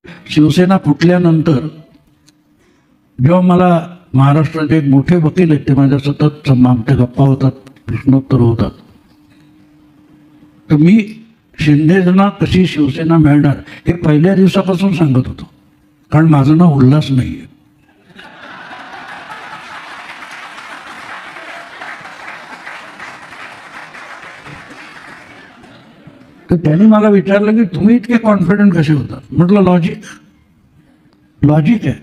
शिवसेना फुटल्यानंतर जेव्हा मला महाराष्ट्राचे एक मोठे वकील आहेत, ते माझ्या सतत आमच्या गप्पा होतात, प्रश्नोत्तर होतात, तर मी शिंदेना कशी शिवसेना मिळणार हे पहिल्या दिवसापासून सांगत होतो, कारण माझं नाव उल्हास नाही आहे. तर त्यांनी मला विचारलं की तुम्ही इतके कॉन्फिडंट कसे होतात. म्हटलं लॉजिक आहे.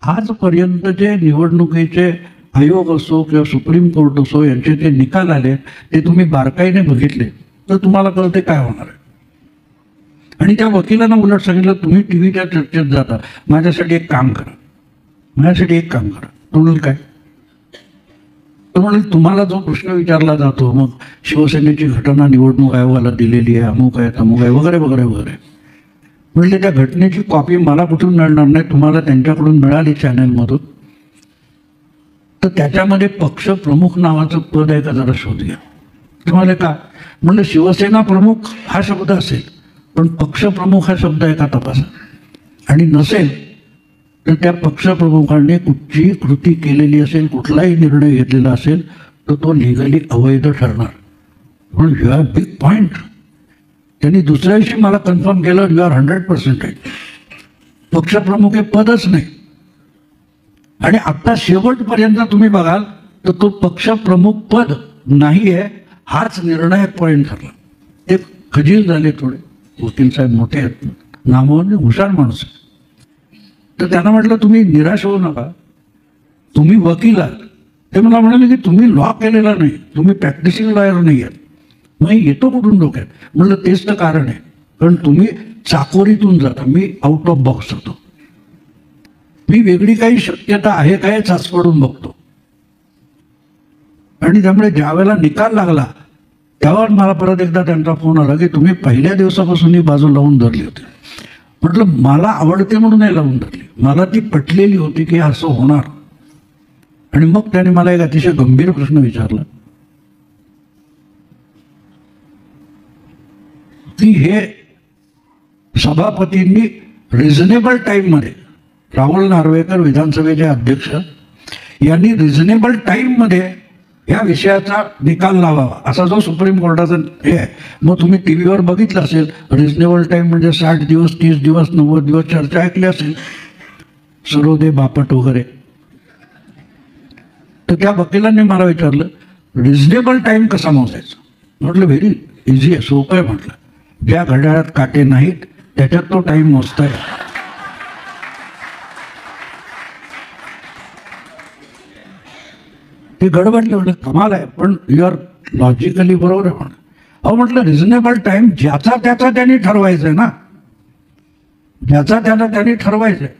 आजपर्यंतचे निवडणुकीचे आयोग असो किंवा सुप्रीम कोर्ट असो यांचे जे निकाल आले ते तुम्ही बारकाईने बघितले तर तुम्हाला कळते काय होणार आहे. आणि त्या वकिलांना उलट सांगितलं तुम्ही टी व्हीच्या चर्चेत जाता, माझ्यासाठी एक काम करा. तो म्हणाल काय? तो म्हणाल तुम्हाला जो प्रश्न विचारला जातो, मग शिवसेनेची घटना निवडणूक आयोगाला दिलेली आहे, अमुक आहे तमुक आहे वगैरे वगैरे वगैरे. म्हणजे त्या घटनेची कॉपी मला कुठून मिळणार नाही, तुम्हाला त्यांच्याकडून मिळाली चॅनलमधून, तर त्याच्यामध्ये पक्ष प्रमुख नावाचं पद आहे का जरा शोध घ्या. तुम्हाला का म्हणलं शिवसेना प्रमुख हा शब्द असेल, पण पक्ष प्रमुख हा शब्द आहे का तपासा. आणि नसेल तर त्या पक्षप्रमुखांनी कुठचीही कृती केलेली असेल, कुठलाही निर्णय घेतलेला असेल तर तो लिगली अवैध ठरणार. पण यू हॅव बिग पॉईंट. त्यांनी दुसऱ्या दिवशी मला कन्फर्म केलं यू आर 100% राईट. पक्षप्रमुख हे पदच नाही. आणि आत्ता शेवटपर्यंत तुम्ही बघाल तर तो पक्षप्रमुख पद नाही आहे हाच निर्णायक पॉईंट ठरला. ते खजील झाले थोडे, वकील साहेब मोठे आहेत, नामवंत हुशार माणूस आहे. तर त्यांना म्हटलं तुम्ही निराश होऊ नका, तुम्ही वकील आहात. ते मला म्हणाले की तुम्ही लॉ केलेला नाही, तुम्ही प्रॅक्टिसिंग लॉयर नाही आहात. मग येतो कुठून डोक्यात? म्हटलं तेच तर कारण आहे, कारण तुम्ही चाकोरीतून जाता, मी आउट ऑफ बॉक्स होतो. मी वेगळी काही शक्यता आहे काय चाच पडून बघतो. आणि त्यामुळे ज्या वेळेला निकाल लागला त्यावर मला परत एकदा त्यांचा फोन आला की तुम्ही पहिल्या दिवसापासून ही बाजू लावून धरली होती. म्हटलं मला आवडते म्हणून नाही लावून धरली, मला ती पटलेली होती की असं होणार. आणि मग त्याने मला एक अतिशय गंभीर प्रश्न विचारला की हे सभापतींनी रिझनेबल टाईममध्ये, राहुल नार्वेकर विधानसभेचे अध्यक्ष यांनी रिझनेबल टाईममध्ये या विषयाचा निकाल लावावा असा जो सुप्रीम कोर्टाचा हे आहे. मग तुम्ही टी व्हीवर बघितलं असेल, रिझनेबल टाईम म्हणजे 60 दिवस, 30 दिवस, 90 दिवस चर्चा ऐकली असेल, सरोदे बापट वगैरे. तर त्या वकिलांनी मला विचारलं रिझनेबल टाईम कसा मोजायचा. म्हटलं व्हेरी इझी आहे, सोपं आहे. म्हटलं ज्या घड्याळात काटे नाहीत त्याच्यात तो टाईम मोजताय. ते गडबडले. म्हटलं कमाल आहे, पण यू आर लॉजिकली बरोबर आहे. अहो म्हटलं रिझनेबल टाईम ज्याचा त्याचा त्यांनी ठरवायचं आहे ना, ज्याचा त्याला त्यांनी ठरवायचं आहे.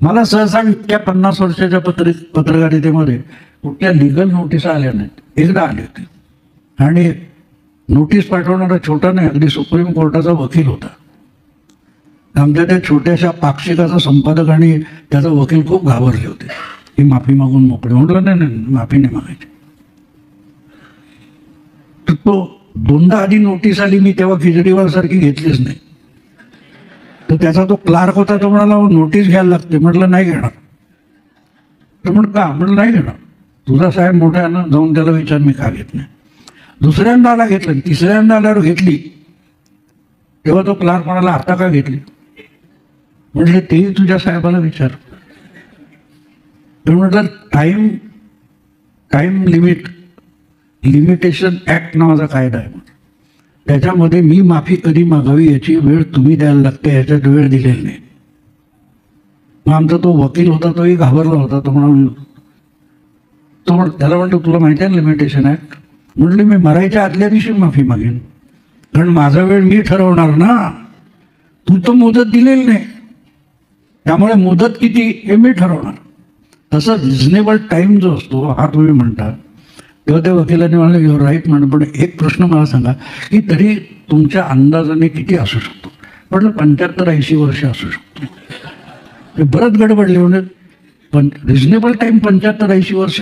मला सहसा इतक्या 50 वर्षाच्या पत्रकारितेमध्ये कुठल्या लिगल नोटीस आल्या नाहीत. एकदा आली होती आणि नोटीस पाठवणारा छोटा नाही, अगदी सुप्रीम कोर्टाचा वकील होता. आमच्या त्या छोट्याशा पाक्षिकाचा संपादक आणि त्याचा वकील खूप घाबरले होते की माफी मागून मोकळे. म्हटलं नाही माफी नाही मागायची. तर तो दोनदा आधी नोटीस आली, मी तेव्हा केजरीवाल सारखी घेतलीच नाही. तर त्याचा तो क्लार्क होता, तो म्हणाला नोटीस घ्यायला लागते. म्हटलं नाही घेणार. तर म्हटलं का? म्हटलं नाही घेणार. तुझा साहेब मोठा आहे ना, जाऊन त्याला विचार मी का घेत नाही. दुसऱ्यांदा आला घेतलं, तिसऱ्यांदा आल्यावर घेतली. तेव्हा तो क्लार्क म्हणाला आता का घेतली. म्हटलं तेही तुझ्या साहेबाला विचार. तर म्हटलं टाईम लिमिटेशन ॲक्ट नावाचा कायदा आहे. त्याच्यामध्ये मी माफी कधी मागावी याची वेळ तुम्ही द्यायला लागते, याच्यात वेळ दिलेली नाही. मग आमचा तो वकील होता तोही घाबरला होता. तो त्याला म्हणतो तुला माहिती आहे लिमिटेशन ॲक्ट. म्हटलं मी मरायच्या आदल्या दिवशी माफी मागेन, कारण माझा वेळ मी ठरवणार ना, तू तर मुदत दिलेली नाही, त्यामुळे मुदत किती हे मी ठरवणार. तसं रिझनेबल टाईम जो असतो हा तुम्ही म्हणता. तेव्हा त्या वकिलाने मला युअर राईट म्हणून, पण एक प्रश्न मला सांगा की तरी तुमच्या अंदाजाने किती असू शकतो. म्हटलं 75-80 वर्ष असू शकतो. ते बरंच गडबडले. म्हणजे पण रिझनेबल टाईम 75-80 वर्ष.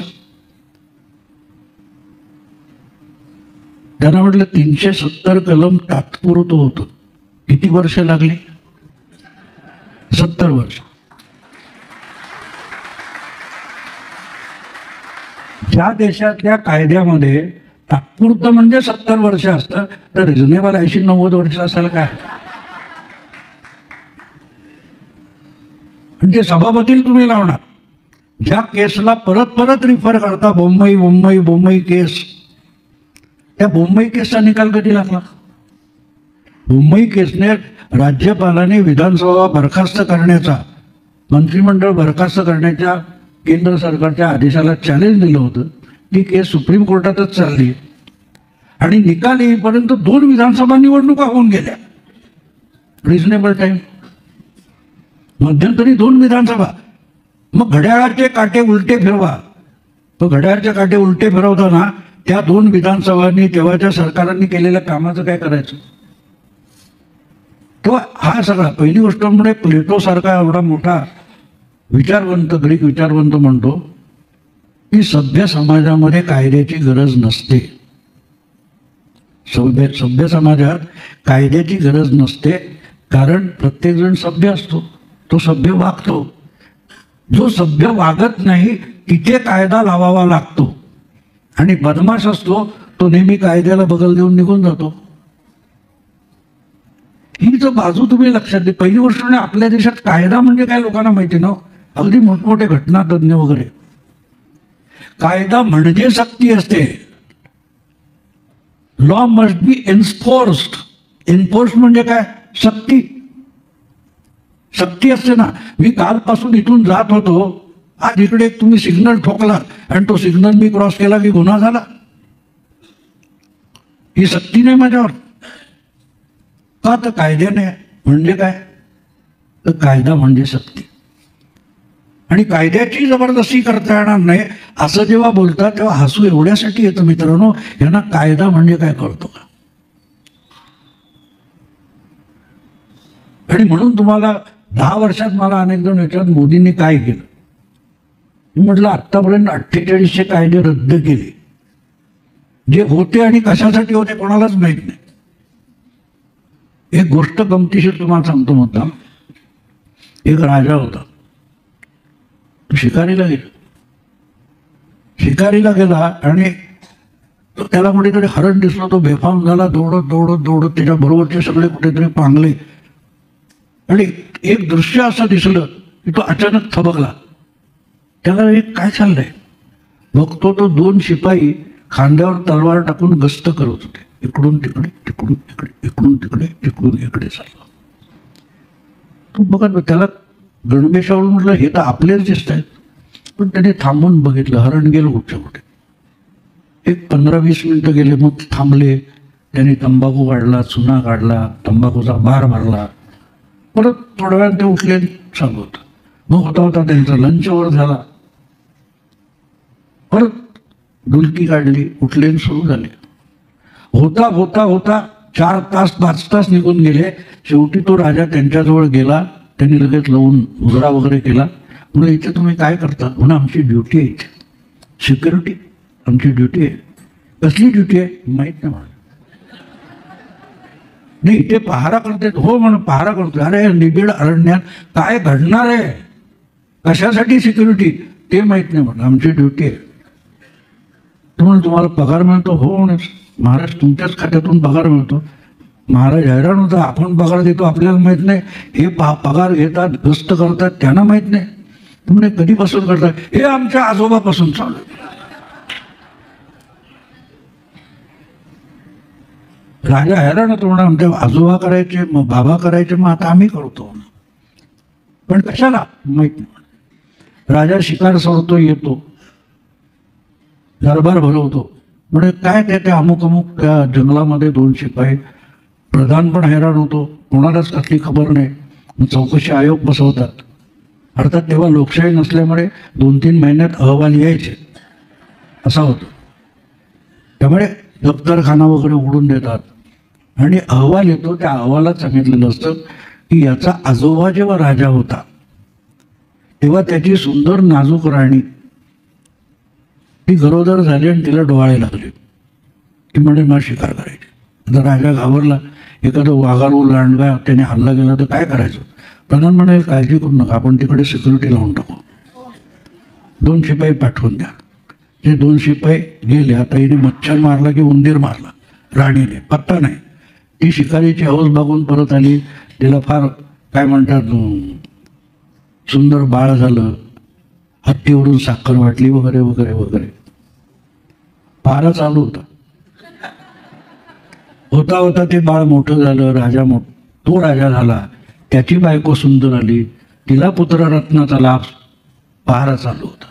त्यांना म्हटलं 370 कलम तात्पुरतं होतं, किती वर्ष लागली. 70 वर्ष. ज्या देशातल्या कायद्यामध्ये तात्पुरतं म्हणजे 70 वर्ष असतं, तर रिजनेबल 80-90 वर्ष असायला काय? म्हणजे सभापतीला तुम्ही लावणार, ज्या केसला परत परत रिफर करता, बोंबई केस, त्या बोंबई केसचा निकाल कधी लागला? बोंबई केसने राज्यपालाने विधानसभा बरखास्त करण्याचा, मंत्रिमंडळ बरखास्त करण्याच्या केंद्र सरकारच्या आदेशाला चॅलेंज दिलं होतं. ती केस सुप्रीम कोर्टातच चालली आणि निकाल येईपर्यंत 2 विधानसभा निवडणुका होऊन गेल्या. Reasonable time. मध्यंतरी 2 विधानसभा. मग घड्याळाचे काटे उलटे फिरवा. तो घड्याळाचे काटे उलटे फिरवताना त्या 2 विधानसभांनी तेव्हाच्या सरकारांनी केलेल्या कामाचं काय करायचं? तेव्हा हा सगळा, पहिली गोष्ट म्हणजे प्लेटो सारखा एवढा मोठा विचारवंत, ग्रीक विचारवंत म्हणतो की सभ्य समाजामध्ये कायद्याची गरज नसते. सभ्य समाजात कायद्याची गरज नसते, कारण प्रत्येकजण सभ्य असतो, तो सभ्य वागतो. जो सभ्य वागत नाही तिथे कायदा लावावा लागतो, आणि बदमाश असतो तो नेहमी कायद्याला बगल देऊन निघून जातो. ही जो बाजू तुम्ही लक्षात दे. पहिली गोष्ट म्हणजे आपल्या देशात कायदा म्हणजे काय लोकांना माहिती ना, अगदी मोठमोठे घटनातज्ञ वगैरे. कायदा म्हणजे सक्ती असते. Law must be enforced. Enforce म्हणजे काय? सक्ती. सक्ती असते ना. मी कालपासून इथून जात होतो, आज इकडे तुम्ही सिग्नल ठोकला आणि तो सिग्नल मी क्रॉस केला की गुन्हा झाला. ही सक्ती नाही माझ्यावर. का? तर कायद्याने. म्हणजे काय? तर कायदा म्हणजे सक्ती. आणि कायद्याची जबरदस्ती करता येणार नाही असं जेव्हा बोलतात तेव्हा हसू एवढ्यासाठी येतं मित्रांनो, यांना कायदा म्हणजे काय कळतो का? आणि म्हणून तुम्हाला 10 वर्षात मला अनेक जण विचारतात मोदींनी काय केलं. मी म्हटलं आत्तापर्यंत 48 कायदे रद्द केले. जे होते आणि कशासाठी होते कोणालाच माहीत नाही. एक गोष्ट गमतीशीर तुम्हाला सांगतो. मुद्दाम, एक राजा होता, शिकारीला गेला. शिकारीला गेला आणि त्याला कुठेतरी हरण दिसलं. तो बेफाम झाला. दौडत दौडत दौडत त्याच्या बरोबरचे सगळे कुठेतरी पांगले आणि एक दृश्य असं दिसलं की तो अचानक थबकला. त्याला एक काय चाललंय बघतो, तो 2 शिपाई खांद्यावर तलवार टाकून गस्त करत होते. इकडून तिकडे, तिकडून इकडे, इकडून तिकडे, तिकडून इकडे चालला. तो बघत त्याला गणवेशावरून म्हटलं हे तर आपलेच दिसत आहेत. पण त्याने थांबून बघितलं. हरण गेलं कुठच्या कुठे. एक 15-20 मिनिटं गेले. मग थांबले. त्याने तंबाखू काढला, चुना काढला, तंबाखूचा बार भरला. परत थोड्या वेळात ते उठले, चालू होतं. मग होता होता त्यांचा लंचवर झाला. परत डुलकी काढली, उठले, सुरू झाले. होता होता होता 4 तास 5 तास निघून गेले. शेवटी तो राजा त्यांच्याजवळ गेला. त्यांनी लगेच लावून मुजरा वगैरे केला. म्हणजे इथे तुम्ही काय करता? म्हणून आमची ड्युटी आहे इथे, सिक्युरिटी आमची ड्युटी आहे. कसली ड्युटी आहे माहीत नाही मला. नाही इथे पहारा करते. हो म्हणून पहारा करतो. अरे निबिड अरण्यात काय घडणार आहे, कशासाठी सिक्युरिटी ते माहीत नाही म्हणून आमची ड्युटी आहे. तुम्हाला पगार मिळतो? हो म्हणे. महाराज तुमच्याच खात्यातून पगार मिळतो. महाराज हैराण होता. आपण पगार देतो आपल्याला माहीत नाही, हे पगार घेतात, गस्त करतात, त्यांना माहीत नाही. तुम्ही कधीपासून करतात? हे आमच्या आजोबापासून चालू. राजा हैराण होतो. म्हणा आमच्या आजोबा करायचे, मग बाबा करायचे, मग आता आम्ही करतो. पण कशाला माहीत नाही. राजा शिकार सोडतो, येतो, दरबार भरवतो. म्हणजे काय त्या अमुक त्या जंगलामध्ये 2 शिपाई. प्रधान पण हैराण होतो, कोणालाच कसली खबर नाही. चौकशी आयोग बसवतात. अर्थात तेव्हा लोकशाही नसल्यामुळे 2-3 महिन्यात अहवाल यायचे, असा होतो. त्यामुळे दफ्तरखाना वगैरे उघडून देतात आणि अहवाल येतो. त्या अहवालात सांगितलेलं असतं की याचा आजोबा जेव्हा राजा होता तेव्हा त्याची सुंदर नाजूक राणी ती गरोदर झाली आणि तिला डोहाळे लागले की म्हणजे मला शिकार करायची. आता राजा घाबरला. एखादं वाघारू लांडगा त्याने हल्ला केला तर काय करायचं? प्रधान म्हणाले काळजी करू नका, आपण तिकडे सिक्युरिटी लावून टाकू, 2 शिपाई पाठवून द्या. ते 2 शिपाई गेले. आता हिने मच्छर मारला की उंदीर मारला राणीने, पत्ता नाही. ती शिकारीची हौस बघून परत आली. तिला फार काय म्हणतात सुंदर बाळ झालं, हत्तीवरून साखर वाटली वगैरे वगैरे वगैरे. पहारा चालू होता. होता होता ते बाळ मोठं झालं, तो राजा झाला, त्याची बायको सुंदर आली, तिला पुत्ररत्नाचा लाभ. पहारा चालू होता.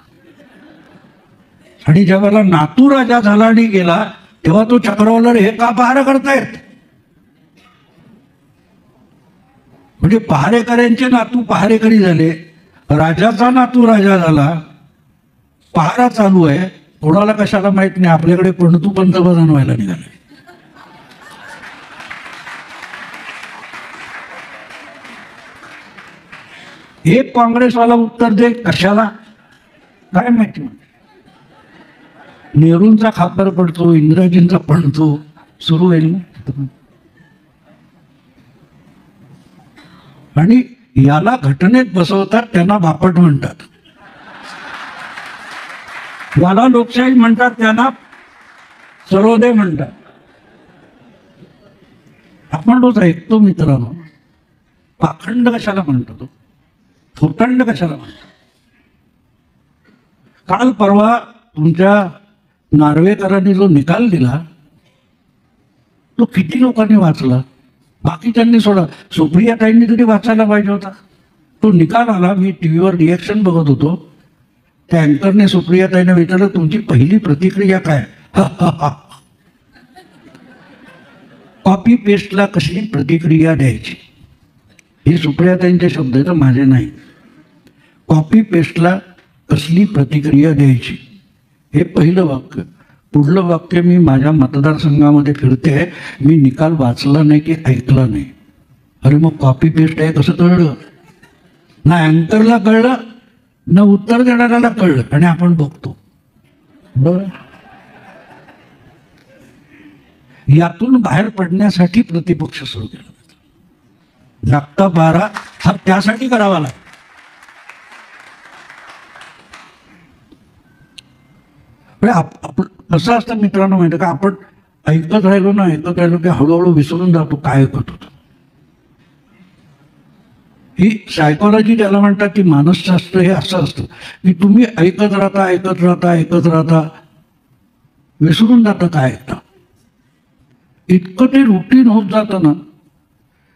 आणि ज्यावेळेला नातू राजा झाला आणि गेला तेव्हा तो चक्रवर्ती हे का पहारा करतायत? म्हणजे पहारेकऱ्यांचे नातू पहारेकरी झाले, राजाचा नातू राजा झाला, पहारा चालू आहे. कोणाला कशाला माहित नाही. आपल्याकडे तू पंतप्रधान व्हायला निघाले. एक काँग्रेसवाला उत्तर दे कशाला काय माहिती. नेहरूंचा खापर पडतो, इंदिराजींचा पडतो, सुरू होईल ना. आणि याला घटनेत बसवतात, त्यांना बापट म्हणतात. याला लोकशाही म्हणतात, त्यांना सर्वोदय म्हणतात. आपण रोज ऐकतो मित्रांनो, पाखंड कशाला म्हणतो तो, थोटंड कशाला म्हणतो. काल परवा तुमच्या नार्वेकरांनी जो निकाल दिला तो किती लोकांनी वाचला? बाकीच्यांनी सोडा, सुप्रियाताईंनी तरी वाचायला पाहिजे होता. तो निकाल आला, मी टीव्हीवर रिएक्शन बघत होतो. त्या अँकरने सुप्रियाताईंना विचारलं, तुमची पहिली प्रतिक्रिया काय? कॉपी पेस्टला कसली प्रतिक्रिया द्यायची? हे सुप्रियाताईंचे शब्द आहेत, माझे नाही. कॉपी पेस्टला कसली प्रतिक्रिया द्यायची, हे पहिलं वाक्य. पुढलं वाक्य, मी माझ्या मतदारसंघामध्ये फिरते, मी निकाल वाचला नाही की ऐकला नाही. अरे मग कॉपी पेस्ट आहे कसं कळलं? ना अँकरला कळलं, ना उत्तर देणाऱ्याला कळलं, आणि आपण बघतो. बरं, यातून बाहेर पडण्यासाठी प्रतिपक्ष सुरू केला. जागता पारा हा त्यासाठी करावा लागतो. आपण कसं असतं मित्रांनो माहिती का, आपण ऐकत राहिलो की हळूहळू विसरून जातो काय ऐकत होतो. ही सायकोलॉजी त्याला म्हणतात की मानसशास्त्र हे असं असतं की तुम्ही ऐकत राहता विसरून जाता काय ऐकता. इतकं ते रुटीन होत जातं ना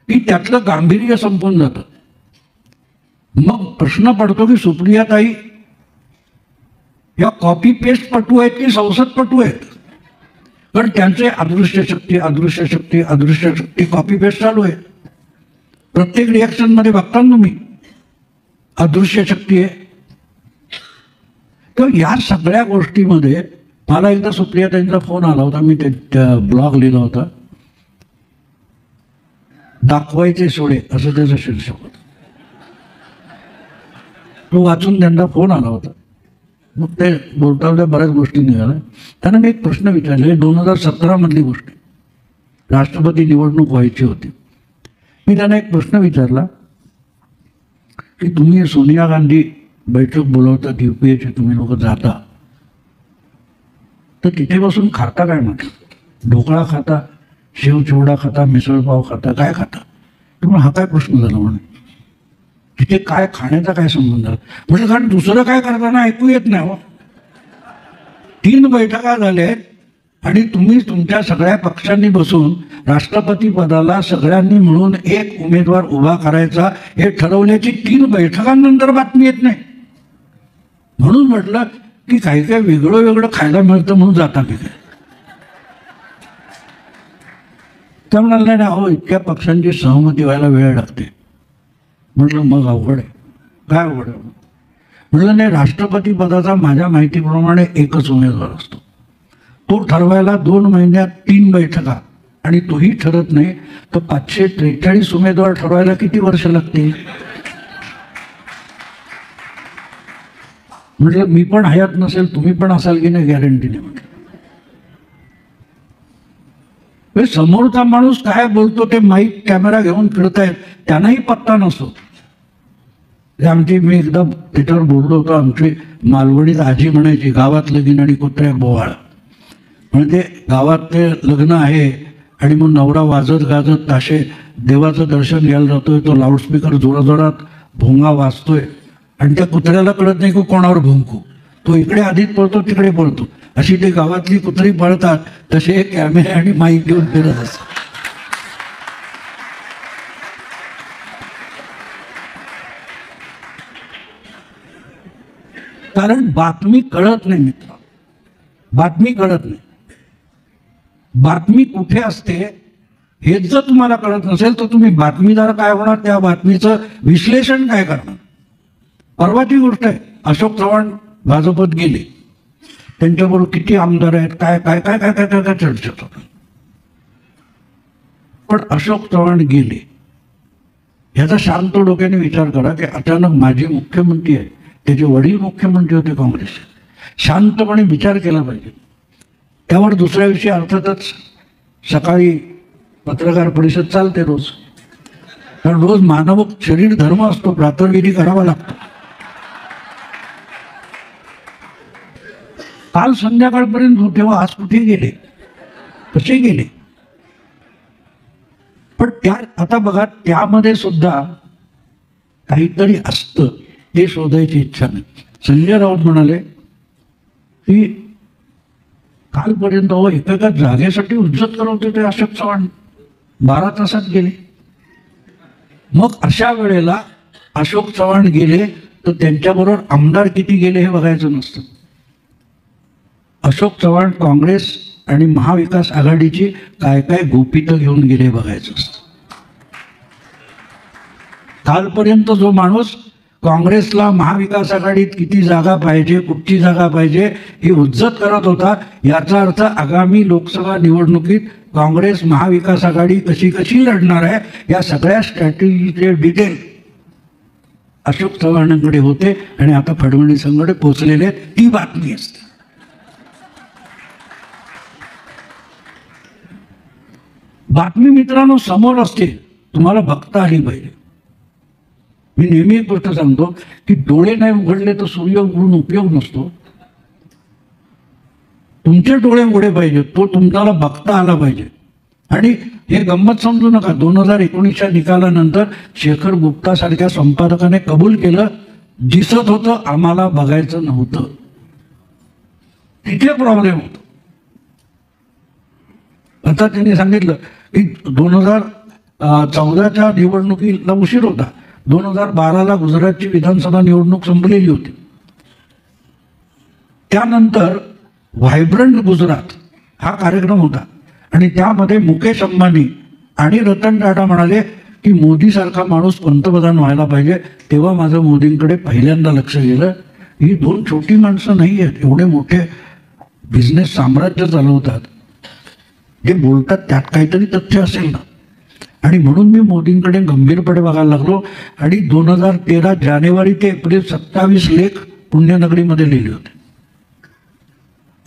की त्यातलं गांभीर्य संपून जातं. मग प्रश्न पडतो की सुप्रियाताई या कॉपी पेस्ट पटू आहेत की संसदपटू आहेत? कारण त्यांचे अदृश्य शक्ती कॉपी पेस्ट चालू आहे. प्रत्येक रिॲक्शन मध्ये बघता तुम्ही अदृश्य शक्ती आहे. तर या सगळ्या गोष्टीमध्ये मला एकदा सुप्रियाताईंचा फोन आला होता. मी त्या ब्लॉग लिहिला होता, दाखवायचे सोडे असं त्याचं शीर्षक होतं. तो वाचून त्यांना फोन आला होता. मग ते बोलता बऱ्याच गोष्टी निघाल्या. त्यांना मी एक प्रश्न विचारले, 2017 मधली गोष्ट, राष्ट्रपती निवडणूक व्हायची होती. मी त्यांना एक प्रश्न विचारला की तुम्ही सोनिया गांधी बैठक बोलवतात UPAची, तुम्ही लोक जाता, तर तिथे बसून खाता काय? म्हटलं ढोकळा खाता, शेव चिवडा खाता, मिसळपाव खाता, काय खाता? तुम्ही हा काय प्रश्न झाला म्हणे, तिथे काय खाण्याचा काय संबंध? म्हणजे कारण दुसरं काय करताना ऐकू येत नाही हो. 3 बैठका झाल्या आणि तुम्ही तुमच्या सगळ्या पक्षांनी बसून राष्ट्रपती पदाला सगळ्यांनी मिळून एक उमेदवार उभा करायचा हे ठरवल्याची 3 बैठकांनंतर बातमी येत नाही. म्हणून म्हटलं की काही काही वेगळं खायला मिळतं म्हणून जाता की काय? त्या म्हणाले नाही अहो, इतक्या पक्षांची सहमती व्हायला वेळ लागते. म्हटलं मग अवघड आहे. काय अवघड आहे? म्हटलं नाही, राष्ट्रपती पदाचा माझ्या माहितीप्रमाणे एकच उमेदवार असतो. तो ठरवायला 2 महिन्यात 3 बैठका, आणि तोही ठरत नाही तर 543 उमेदवार ठरवायला किती वर्ष लागतील? म्हटलं मी पण हयात नसेल, तुम्ही पण असाल की नाही गॅरंटी नाही. म्हटलं म्हणजे समोरचा माणूस काय बोलतो ते माईक कॅमेरा घेऊन फिरतायत, त्यांनाही पत्ता नसतो. आमची मी एकदा त्याच्यावर बोललो होतो, आमची मालवणीत आजी म्हणायची गावात लगीन आणि कुत्र्या बोवाळ. म्हणजे गावात ते लग्न आहे आणि मग नवरा वाजत गाजत ताशे देवाचं दर्शन घ्यायला जातोय, तो लाऊडस्पीकर जोराजोरात भोंगा वाजतोय आणि त्या कुत्र्याला कळत नाही की कोणावर भुंकू, तो इकडे आधीच पळतो तिकडे पळतो. अशी ते गावातली कुत्री पळतात तसे कॅमेरे आणि माईक घेऊन फिरत असतात. कारण बातमी कळत नाही मित्र, बातमी कळत नाही. बातमी कुठे असते हेच जर तुम्हाला कळत नसेल तर तुम्ही बातमीदार काय होणार, त्या बातमीचं विश्लेषण काय करणार. परवाची गोष्ट आहे, अशोक चव्हाण भाजपत गेले, त्यांच्याबरोबर किती आमदार आहेत, काय काय काय काय काय काय काय चर्चा होतात. पण अशोक चव्हाण गेले याचा शांत डोक्याने विचार करा की अचानक माझे मुख्यमंत्री आहे, त्याचे वडील मुख्यमंत्री होते काँग्रेस, शांतपणे विचार केला पाहिजे. त्यावर दुसऱ्या दिवशी अर्थातच सकाळी पत्रकार परिषद चालते रोज, कारण रोज मानव शरीर धर्म असतो, प्रातर्विधी करावा लागतो. काल संध्याकाळपर्यंत होते, तेव्हा आज कुठे गेले, कसे गेले. पण त्या आता बघा त्यामध्ये सुद्धा काहीतरी असतं, ते शोधायची इच्छा नाही. संजय राऊत म्हणाले की कालपर्यंत एका जागेसाठी उज्जत करत होते ते अशोक चव्हाण, 12 तासात गेले. मग अशा वेळेला अशोक चव्हाण गेले तर त्यांच्याबरोबर आमदार किती गेले हे बघायचं नसतं. अशोक चव्हाण काँग्रेस आणि महाविकास आघाडीची काय काय गोपितं घेऊन गेले बघायचं असतं. कालपर्यंत जो माणूस काँग्रेसला महाविकास आघाडीत किती जागा पाहिजे, कुठची जागा पाहिजे ही उज्जत करत होता, याचा अर्थ आगामी लोकसभा निवडणुकीत काँग्रेस महाविकास आघाडी कशी कशी लढणार आहे या सगळ्या स्ट्रॅटेजीचे डिटेल अशोक चव्हाणांकडे होते आणि आता फडणवीसांकडे पोहोचलेले. ती बातमी असते. बातमी मित्रांनो समोर असते, तुम्हाला बघता आली पाहिजे. मी नेहमी एक गोष्ट सांगतो की डोळे नाही उघडले तर सूर्य उघडून उपयोग नसतो. तुमचे डोळे उघडे पाहिजे, तो तुम्हाला बघता आला पाहिजे. आणि हे गंमत समजू नका, 2019च्या निकालानंतर शेखर गुप्ता सारख्या संपादकाने कबूल केलं, दिसत होतं आम्हाला बघायचं नव्हतं, तिथे प्रॉब्लेम होतो. आता त्यांनी सांगितलं की 2014च्या निवडणुकीला उशीर होता, 2012ला गुजरातची विधानसभा निवडणूक संपलेली होती. त्यानंतर व्हायब्रंट गुजरात हा कार्यक्रम होता आणि त्यामध्ये मुकेश अंबानी आणि रतन टाटा म्हणाले की मोदीसारखा माणूस पंतप्रधान व्हायला पाहिजे. तेव्हा माझं मोदींकडे पहिल्यांदा लक्ष गेलं. ही दोन छोटी माणसं नाही आहेत, एवढे मोठे बिझनेस साम्राज्य चालवतात, जे बोलतात त्यात काहीतरी तथ्य असेल ना. आणि म्हणून मी मोदींकडे गंभीरपणे बघायला लागलो आणि 2013 जानेवारी ते एप्रिल 27 लेख पुण्यनगरीमध्ये लिहिले होते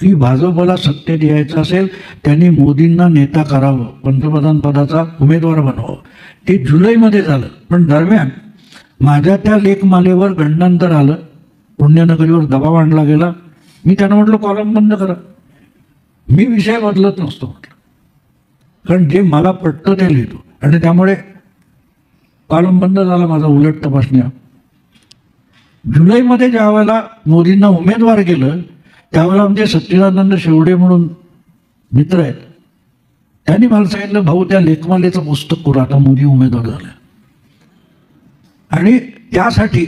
की भाजपला सत्तेत यायचं असेल त्यांनी मोदींना नेता करावं, पंतप्रधान पदाचा उमेदवार बनावं. ते जुलैमध्ये झालं. पण दरम्यान माझ्या त्या लेखमालेवर गंडांतर आलं, पुण्यनगरीवर दबाव आणला गेला. मी त्यांना म्हटलं कॉलम बंद करा. मी विषय बदलत नसतो म्हटलं, कारण जे मला पटतं ते लिहितो. आणि त्यामुळे कॉलम बंद झाला माझा उलट तपासण्या. जुलैमध्ये ज्या वेळेला मोदींना उमेदवार केलं त्यावेळेला आमचे सच्चिदानंद शेवडे म्हणून मित्र आहेत, त्यांनी मला सांगितलं भाऊ त्या लेखमालेचं पुस्तक करू, आता मोदी उमेदवार झाले. आणि त्यासाठी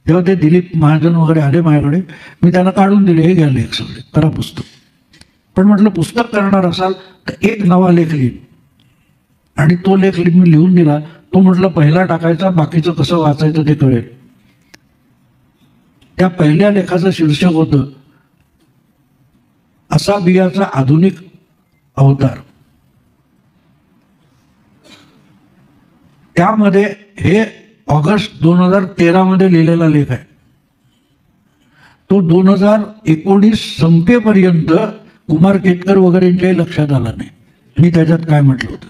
जेव्हा ते दिलीप महाजन वगैरे आले माझ्याकडे, मी त्यांना काढून दिले, हे घ्या लेख सगळे, करा पुस्तक. पण म्हटलं पुस्तक करणार असाल तर एक नवा लेख लिहीन. आणि तो लेख मी लिहून दिला. तो म्हटलं पहिला टाकायचा, बाकीचं कसं वाचायचं ते कळेल. त्या पहिल्या लेखाचं शीर्षक होतं असा बियाचा आधुनिक अवतार. त्यामध्ये हे ऑगस्ट 2013 मध्ये लिहिलेला लेख आहे. तो 2019 संपेपर्यंत कुमार केतकर वगैरेंच्याही लक्षात आला नाही. मी त्याच्यात काय म्हटलं होतं,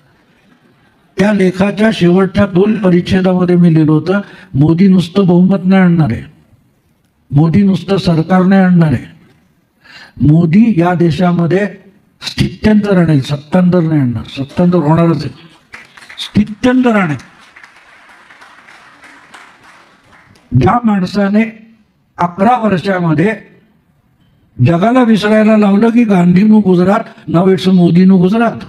त्या लेखाच्या शेवटच्या 2 परिच्छेदामध्ये मी लिहिलं होतं, मोदी नुसतं बहुमत नाही आणणार आहे, मोदी नुसतं सरकार नाही आणणार आहे, मोदी या देशामध्ये स्थित्यंतर आणेल, सत्तांतर नाही आणणार. सत्तांतर होणारच आहे, स्थित्यंतर आणेल. ज्या माणसाने 11 वर्षामध्ये जगाला विसरायला लावलं की गांधीनु गुजरात, नाव इट्स मोदीनु गुजरात.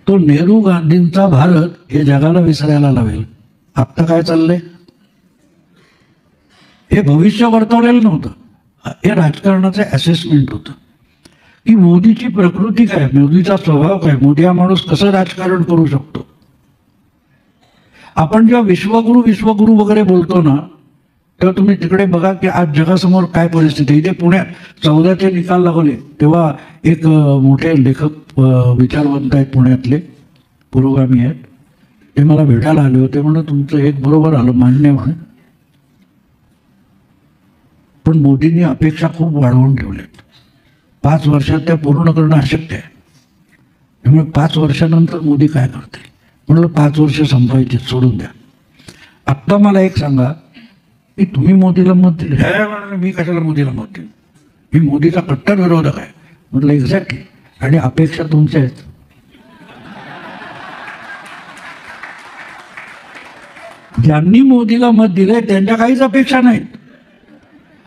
तो नेहरू गांधींचा भारत हे जगाला विसरायला लावेल. आता काय चाललंय, हे भविष्य वर्तवलेलं नव्हतं, हे राजकारणाचं असेसमेंट होतं की मोदीची प्रकृती काय, मोदीचा स्वभाव काय, मोदी हा माणूस कसं राजकारण करू शकतो. आपण जेव्हा विश्वगुरु वगैरे बोलतो ना, तेव्हा तुम्ही तिकडे बघा की आज जगासमोर काय परिस्थिती आहे. इथे पुण्यात 14चे निकाल लागले तेव्हा एक मोठे लेखक विचारवंत आहेत पुण्यातले, पुरोगामी आहेत, ते मला भेटायला आले होते. म्हणून तुमचं एक बरोबर आलं, मान्य म्हणे, पण मोदींनी अपेक्षा खूप वाढवून ठेवल्यात. 5 वर्षात त्या पूर्ण करणं अशक्य आहे. त्यामुळे 5 वर्षानंतर मोदी काय करतील. म्हणलं 5 वर्ष संपायचे, सोडून द्या. आत्ता मला एक सांगा की तुम्ही मोदीला मत दिले. मी कशाला मोदीला मत दिलं, मी मोदीचा कट्टर विरोधक आहे. म्हटलं एक्झॅक्टली, आणि अपेक्षा तुमच्या आहेत. ज्यांनी मोदीला मत दिलंय त्यांच्या काहीच अपेक्षा नाहीत,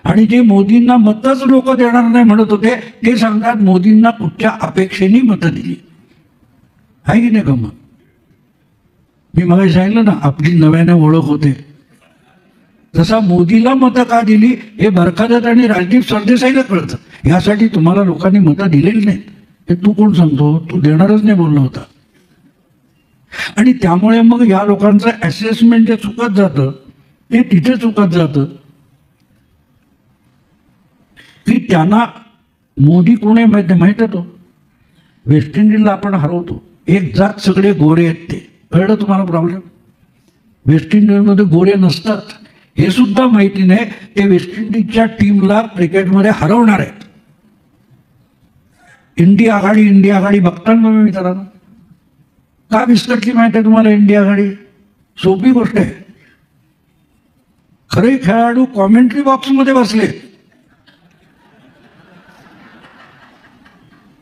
आणि जे मोदींना मतच लोक देणार नाही म्हणत होते ते सांगतात मोदींना कुठच्या अपेक्षेने मतं दिली. आहे की नाही गमत. मी मग सांगितलं ना, आपली नव्याने ओळख होते. जसा मोदीला मतं का दिली हे बरखादत आणि राजदीप सरदेसाईला कळतं. यासाठी तुम्हाला लोकांनी मतं दिलेली नाहीत हे तू कोण सांगतो, तू देणारच नाही बोलला होता. आणि त्यामुळे मग या लोकांचं असेसमेंट जे चुकत जातं ते तिथे चुकत जातं की त्यांना मोदी कोण आहे माहिती आहे. तो वेस्ट इंडिजला आपण हरवतो, एक जात सगळे गोरे आहेत. ते कळलं तुम्हाला प्रॉब्लेम. वेस्ट इंडिजमध्ये गोरे नसतात हे सुद्धा माहिती नाही. ते वेस्ट इंडिजच्या टीमला क्रिकेटमध्ये हरवणार आहेत. इंडिया आघाडी बघता ना मी मित्रांनो, का विस्कटली माहिती आहे तुम्हाला इंडिया आघाडी. सोपी गोष्ट आहे. खरे खेळाडू कॉमेंट्री बॉक्समध्ये बसले.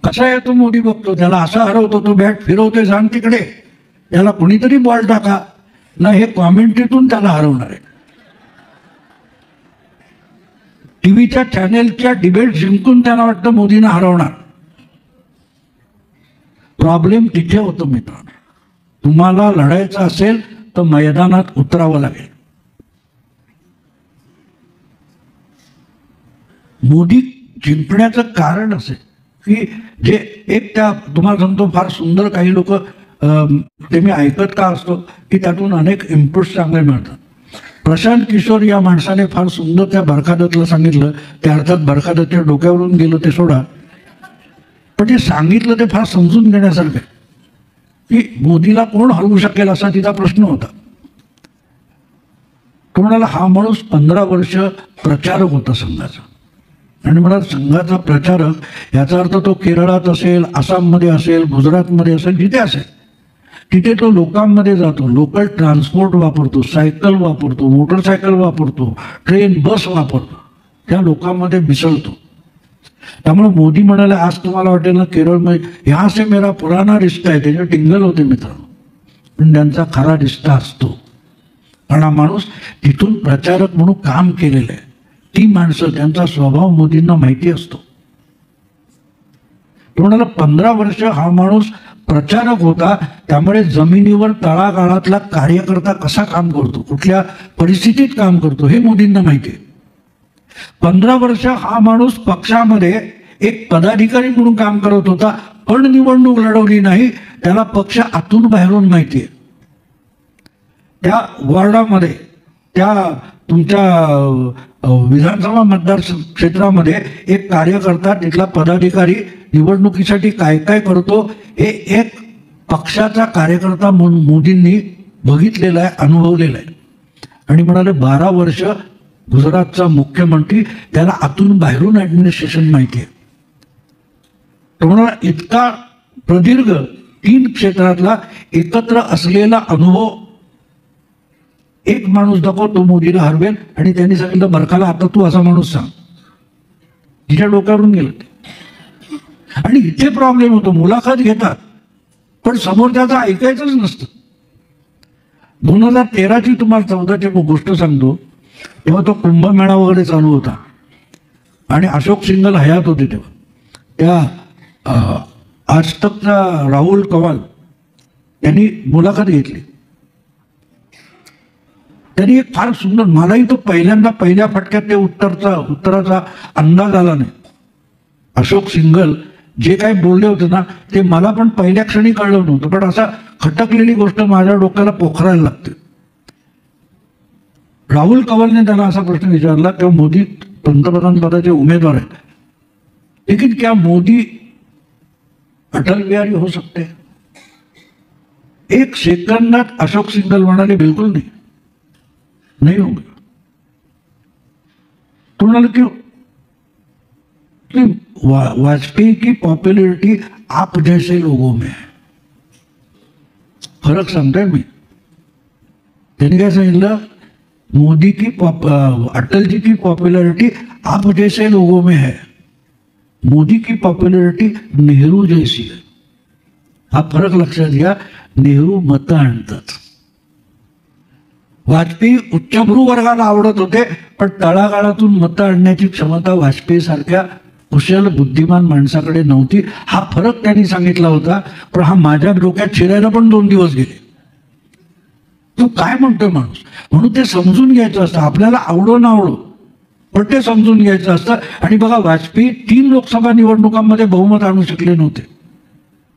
कसा येतो मोदी बघतो, त्याला असा हरवतो, तो बॅट फिरवतोय, सांग तिकडे, त्याला कुणीतरी बॉल टाका ना, हे कॉमेंट्रीतून त्याला हरवणार आहे. टीव्हीच्या चॅनेलच्या डिबेट जिंकून त्यांना वाटतं मोदींना हरवणार. प्रॉब्लेम तिथे होतो मित्रांनो. तुम्हाला लढायचं असेल तर मैदानात उतरावं लागेल. मोदी जिंकण्याचं कारण असेल की जे एक त्या तुम्हाला सांगतो फार सुंदर काही लोक ते मी ऐकत का असतो की त्यातून अनेक इनपुट्स चांगले मिळतात. प्रशांत किशोर या माणसाने फार सुंदर त्या बरखादतला सांगितलं. त्या अर्थात बरखादतच्या डोक्यावरून गेलं ते सोडा, पण ते सांगितलं ते फार समजून घेण्यासारखं की मोदीला कोण हरवू शकेल असा तिचा प्रश्न होता. तो म्हणाला हा माणूस 15 वर्ष प्रचारक होता संघाचा, आणि म्हणा संघाचा प्रचारक याचा अर्थ तो केरळात असेल, आसाममध्ये असेल, गुजरातमध्ये असेल, जिथे असेल तिथे तो लोकांमध्ये जातो, लोकल ट्रान्सपोर्ट वापरतो, सायकल वापरतो, मोटरसायकल वापरतो, ट्रेन बस वापरतो, त्या लोकांमध्ये मिसळतो. त्यामुळे मोदी म्हणाले आज तुम्हाला वाटेल ना केरळमध्ये ह्या से मेरा पुराणा रिश्ता आहे, त्याचे टिंगल होते मित्रांनो, पण त्यांचा खरा रिश्ता असतो. कारण हा माणूस तिथून प्रचारक म्हणून काम केलेलं आहे. ती माणसं त्यांचा स्वभाव मोदींना माहिती असतो. तो म्हणाला 15 वर्ष हा माणूस प्रचारक होता, त्यामुळे जमिनीवर तळागाळातला कार्यकर्ता कसा काम करतो, कुठल्या परिस्थितीत काम करतो हे मोदींना माहिती आहे. 15 वर्ष हा माणूस पक्षामध्ये एक पदाधिकारी म्हणून काम करत होता, पण निवडणूक लढवली नाही. त्याला पक्ष आतून बाहेरून माहिती आहे. त्या वॉर्डामध्ये त्या तुमच्या विधानसभा मतदार क्षेत्रामध्ये एक कार्यकर्ता, तिथला पदाधिकारी निवडणुकीसाठी काय काय करतो हे एक पक्षाचा कार्यकर्ता म्हणून मोदींनी बघितलेला आहे, अनुभवलेला आहे. आणि म्हणाले 12 वर्ष गुजरातचा मुख्यमंत्री, त्याला आतून बाहेरून ॲडमिनिस्ट्रेशन माहिती आहे. तो म्हणाला इतका प्रदीर्घ 3 क्षेत्रातला एकत्र असलेला अनुभव एक माणूस दाखव तो मोदीला हरवेल. आणि त्यांनी सांगितलं बरखाला आता तू असा माणूस सांग. तिच्या डोक्यावरून गेलं ते. आणि इथे प्रॉब्लेम होतो, मुलाखत घेतात पण समोर त्याचं ऐकायचंच नसतं. 2013ची तुम्हाला 14ची गोष्ट सांगतो. तेव्हा तो कुंभमेळा वगैरे चालू होता आणि अशोक सिंगल हयात होते तेव्हा. त्या आज तकचा राहुल कवाल यांनी मुलाखत घेतली. त्यांनी एक फार सुंदर, मलाही तो पहिल्या फटक्यात ते उत्तराचा अंदाज आला नाही. अशोक सिंगल जे काही बोलले होते ना ते मला पण पहिल्या क्षणी कळलं नव्हतं, पण असा खटकलेली गोष्ट माझ्या डोक्याला पोखरायला लागते. राहुल कवालने त्यांना असा प्रश्न विचारला की मोदी पंतप्रधान पदाचे उमेदवार आहेत, लेकिन क्या मोदी अटल बिहारी हो सकते? एक सेकंदात अशोक सिंगल म्हणाले बिलकुल नहीं होंगे. तो म्हणाले क्यों? वाजपेयी की पॉप्युलरिटी आप जैसे लोगों में है. फरक सांगतोय मी. त्यांनी काय सांगितलं, मोदी की अटल जी की पॉप्युलरिटी आप जैसे लोगों में है, मोदी की पॉप्युलरिटी नेहरू जैसी है. हा फरक लक्षात घ्या. नेहरू मतं आणतात. वाजपेयी उच्चभ्रू वर्गाला आवडत होते, पण तळागाळातून मतं आणण्याची क्षमता वाजपेयी सारख्या कुशल बुद्धिमान माणसाकडे नव्हती. हा फरक त्यांनी सांगितला होता. पण हा माझ्या डोक्यात शिरायला पण 2 दिवस गेले. तो काय म्हणतोय माणूस, म्हणून ते समजून घ्यायचं असतं. आपल्याला आवडो ना आवडो पण ते समजून घ्यायचं असतं. आणि बघा वाजपेयी 3 लोकसभा निवडणुकांमध्ये बहुमत आणू शकले नव्हते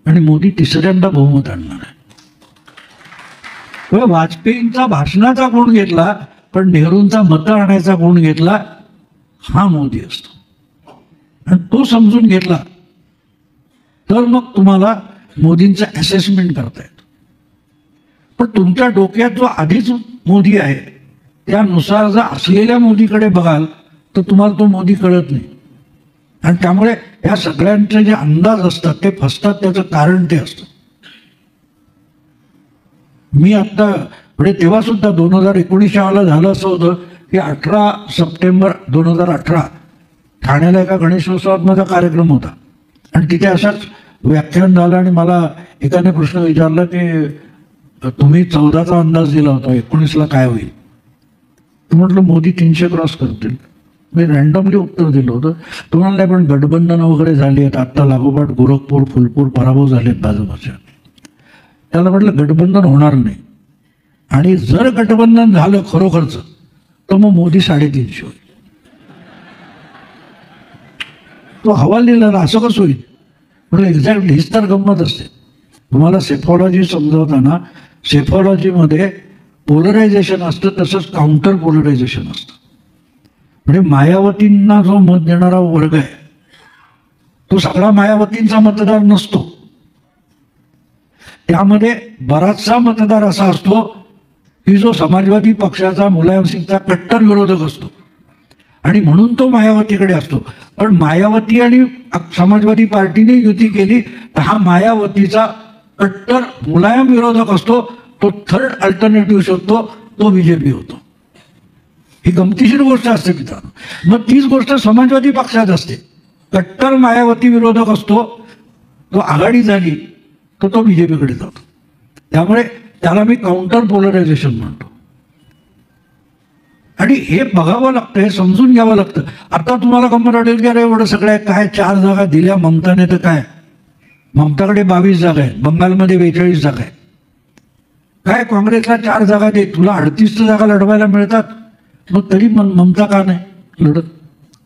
आणि मोदी तिसऱ्यांदा बहुमत आणणार आहे. वाजपेयींचा भाषणाचा गुण घेतला पण नेहरूंचा मतं आणायचा गुण घेतला, हा मोदी असतो. आणि तो समजून घेतला तर मग तुम्हाला मोदींचं असेसमेंट करता येतं. पण तुमच्या डोक्यात जो आधीच मोदी आहे त्यानुसार जर असलेल्या मोदीकडे बघाल तर तुम्हाला तो मोदी कळत नाही. आणि त्यामुळे या सगळ्यांचे जे अंदाज असतात ते फसतात. त्याचं कारण ते असतं. मी आता म्हणजे तेव्हा सुद्धा 2019 झालं असं होतं की 18 सप्टेंबर 2018 ठाण्याला एका गणेशोत्सवात माझा कार्यक्रम होता आणि तिथे असाच व्याख्यान झालं. आणि मला एकाने प्रश्न विचारला की तुम्ही 14चा अंदाज दिला होता, 19ला काय होईल? म्हटलं मोदी 300 क्रॉस करतील. मी रँडमली उत्तर दिलं होतं. तुम्हाला नाही, पण गठबंधन वगैरे झाली आहेत. आत्ता लागोपाठ गोरखपूर फुलपूर पराभव झालेत भाजपच्या. त्याला म्हटलं गठबंधन होणार नाही, आणि जर गठबंधन झालं खरोखरच तर मग मोदी 350 होईल. तो हवाल दिला ना, असं कसं होईल? म्हणजे एक्झॅक्टली हीच तर गंमत असते. तुम्हाला सेफॉलॉजी समजवताना सेफॉलॉजीमध्ये पोलरायझेशन असतं, तसंच काउंटर पोलरायझेशन असतं. म्हणजे मायावतींना जो मत देणारा वर्ग आहे तो सगळा मायावतींचा मतदार नसतो. त्यामध्ये बराचसा मतदार असा असतो की जो समाजवादी पक्षाचा, मुलायम सिंगचा कट्टर विरोधक असतो आणि म्हणून तो मायावतीकडे असतो. पण मायावती आणि समाजवादी पार्टीने युती केली तर हा मायावतीचा कट्टर मुलायम विरोधक असतो. तो थर्ड अल्टरनेटिव्ह शोधतो, तो बीजेपी होतो. ही गमतीशीर गोष्ट असते मित्रांनो. मग तीच गोष्ट समाजवादी पक्षात असते. कट्टर मायावती विरोधक असतो, तो आघाडी झाली तर तो बीजेपीकडे जातो. त्यामुळे त्याला मी काउंटर पोलरायझेशन म्हणतो. आणि हे बघावं लागतं, हे समजून घ्यावं लागतं. आता तुम्हाला गंमत वाटेल की अरे एवढं सगळं काय 4 जागा दिल्या ममताने, तर काय ममताकडे 22 जागा आहेत, बंगालमध्ये 42 जागा आहेत. काय काँग्रेसला 4 जागा दे, तुला 38 जागा लढवायला मिळतात, मग तरी ममता का नाही लढत?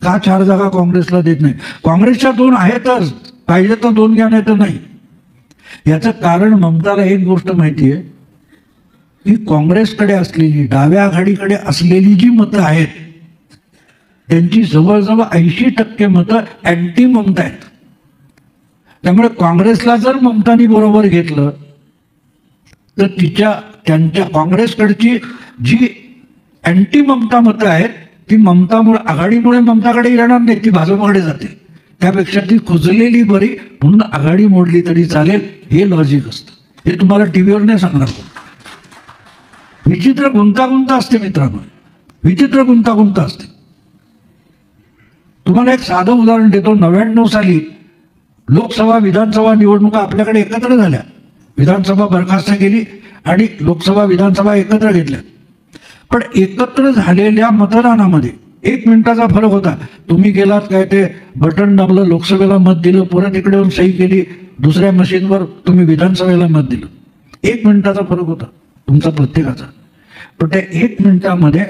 का 4 जागा काँग्रेसला देत नाही? काँग्रेसच्या 2 आहेतच, पाहिजे तर 2 घ्या, नाही तर नाही. याचं कारण ममताला एक गोष्ट माहिती आहे की काँग्रेसकडे असलेली, डाव्या आघाडीकडे असलेली जी मतं आहेत त्यांची जवळजवळ 80% मतं अँटी ममता आहेत. त्यामुळे काँग्रेसला जर ममतानी बरोबर घेतलं तर त्यांच्या काँग्रेसकडची जी अँटी ममता मतं आहेत ती ममतामुळे, आघाडीमुळे ममताकडे येणार नाही, ती भाजपकडे जाते. त्यापेक्षा ती खुजलेली बरी म्हणून आघाडी मोडली तरी चालेल, हे लॉजिक असतं. हे तुम्हाला टीव्हीवर नाही सांगणार. विचित्र गुंतागुंत असते मित्रांनो, विचित्र गुंतागुंत असते. तुम्हाला एक साधं उदाहरण देतो. 99 साली लोकसभा विधानसभा निवडणुका आपल्याकडे एकत्र झाल्या. विधानसभा बरखास्त केली आणि लोकसभा विधानसभा एकत्र घेतल्या. पण एकत्र झालेल्या मतदानामध्ये 1 मिनिटाचा फरक होता. तुम्ही गेलात काय ते बटन दाबलं, लोकसभेला मत दिलं, परत इकडे येऊन सही केली, दुसऱ्या मशीनवर तुम्ही विधानसभेला मत दिलं. 1 मिनिटाचा फरक होता तुमचा प्रत्येकाचा. पण त्या 1 मिनिटामध्ये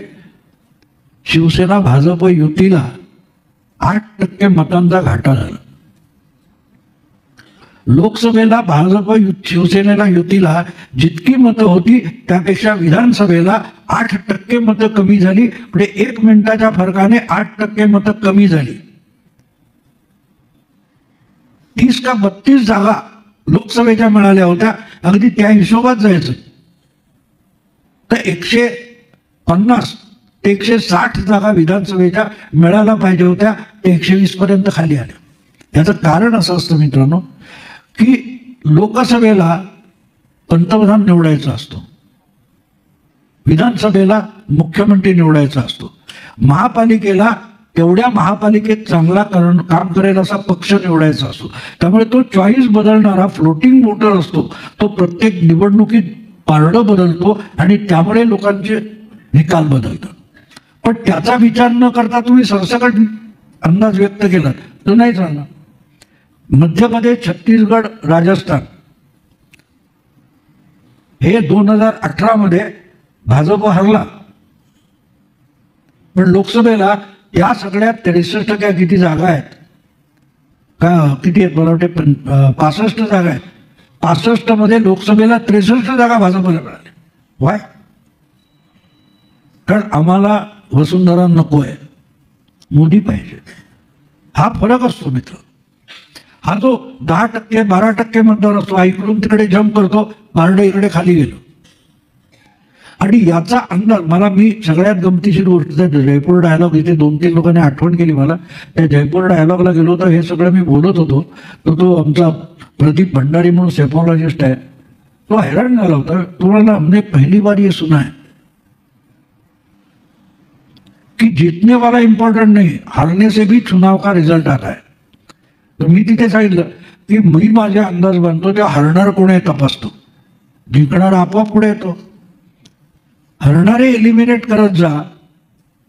शिवसेना भाजप युतीला 8% मतांचा घाटा झाला. लोकसभेला भाजप शिवसेनेला युतीला जितकी मतं होती त्यापेक्षा विधानसभेला 8% मतं कमी झाली. म्हणजे 1 मिनिटाच्या फरकाने 8% मतं कमी झाली. 30 का 32 जागा लोकसभेच्या मिळाल्या होत्या. अगदी त्या हिशोबात जायचं तर 150 ते 160 जागा विधानसभेच्या मिळायला पाहिजे होत्या, ते 120 पर्यंत खाली आल्या. याचं कारण असं असतं मित्रांनो की लोकसभेला पंतप्रधान निवडायचा असतो, विधानसभेला मुख्यमंत्री निवडायचा असतो, महापालिकेला तेवढ्या महापालिकेत चांगला काम करेल असा पक्ष निवडायचा असतो. त्यामुळे तो चॉईस बदलणारा फ्लोटिंग वोटर असतो. तो प्रत्येक निवडणुकीत पारडं बदलतो आणि त्यामुळे लोकांचे निकाल बदलतात. पण त्याचा विचार न करता तुम्ही सरसकट अंदाज व्यक्त केला तर नाही चालणार. मध्य प्रदेश, छत्तीसगड, राजस्थान हे 2018 मध्ये भाजप हरला. पण लोकसभेला या सगळ्या 63 किती जागा आहेत का, किती आहेत मला वाटते 65 जागा आहेत. 65 मध्ये लोकसभेला 63 जागा भाजपला मिळाल्या. वाय? कारण आम्हाला वसुंधरा नको आहे, मोदी पाहिजे. हा फरक असतो मित्र. हा जो 10% 12% मतदार असतो, इकडून तिकडे जम्प करतो, पारडं इकडे खाली गेलो. आणि याचा अंदाज मला, मी सगळ्यात गमतीशीर गोष्ट जयपूर डायलॉग, इथे 2-3 लोकांनी आठवण केली मला. त्या जयपूर डायलॉगला गेलो तर हे सगळं मी बोलत होतो. तर तो आमचा प्रदीप भंडारी म्हणून सेफॉलॉजिस्ट आहे, तो हैराण झाला होता. तुम्हाला हमने पहली बार ये सुना है कि जीतने वाला इंपॉर्टेंट नहीं, हारने से भी चुनाव का रिझल्ट आता है. तर मी तिथे सांगितलं की मी माझे अंदाज बांधतो, तेव्हा हरणार कोण आहे तपासतो, जिंकणार आपोआप पुढे येतो. हरणारे एलिमिनेट करत जा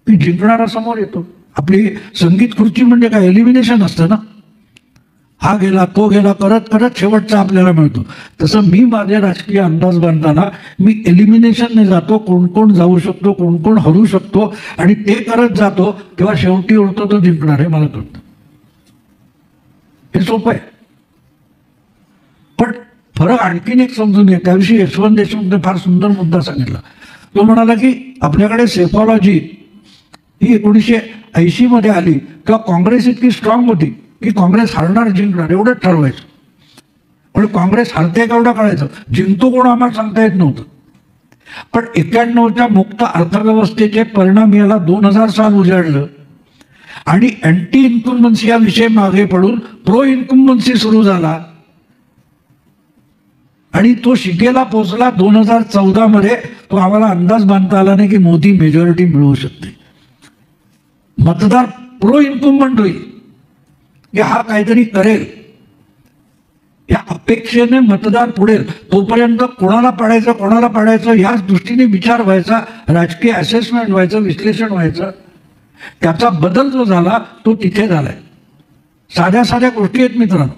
की जिंकणारा समोर येतो. आपली संगीत खुर्ची म्हणजे काय, एलिमिनेशन असतं ना. हा गेला तो गेला करत करत शेवटचा आपल्याला मिळतो. तसं मी माझे राजकीय अंदाज बांधताना मी एलिमिनेशनने जातो, कोण कोण जाऊ शकतो, कोण कोण हरू शकतो, आणि ते करत जातो. तेव्हा शेवटी उरतो तो जिंकणार हे मला कळतं. हे सोपं आहे. पण फरक आणखीन एक समजून घ्या. त्याविषयी यशवंत देशमुखने फार सुंदर मुद्दा सांगितला. तो म्हणाला की आपल्याकडे सेफॉलॉजी ही 1980 मध्ये आली तेव्हा काँग्रेस इतकी स्ट्रॉंग होती की काँग्रेस हरणार जिंकणार एवढंच ठरवायचं. पण काँग्रेस हरते केवढं कळायचं, जिंकतो कोण आम्हाला सांगता येत नव्हतं. पण 91च्या मुक्त अर्थव्यवस्थेचे परिणाम याला 2000 साल उजाडलं आणि अँटी इन्कम्बन्सी या विषय मागे पडून प्रो इन्कम्बन्सी सुरू झाला आणि तो शिकेला पोचला 2014 मध्ये. तो आम्हाला अंदाज बांधता आला नाही की मोदी मेजॉरिटी मिळवू शकते. मतदार प्रो इन्कम्बंट होईल की हा काहीतरी करेल या अपेक्षेने मतदार पुढेल. तोपर्यंत कोणाला पाडायचं याच दृष्टीने विचार व्हायचा, राजकीय असेसमेंट व्हायचं, विश्लेषण व्हायचं. त्याचा बदल जो झाला तो तिथे झालाय. साध्या साध्या गोष्टी आहेत मित्रांनो.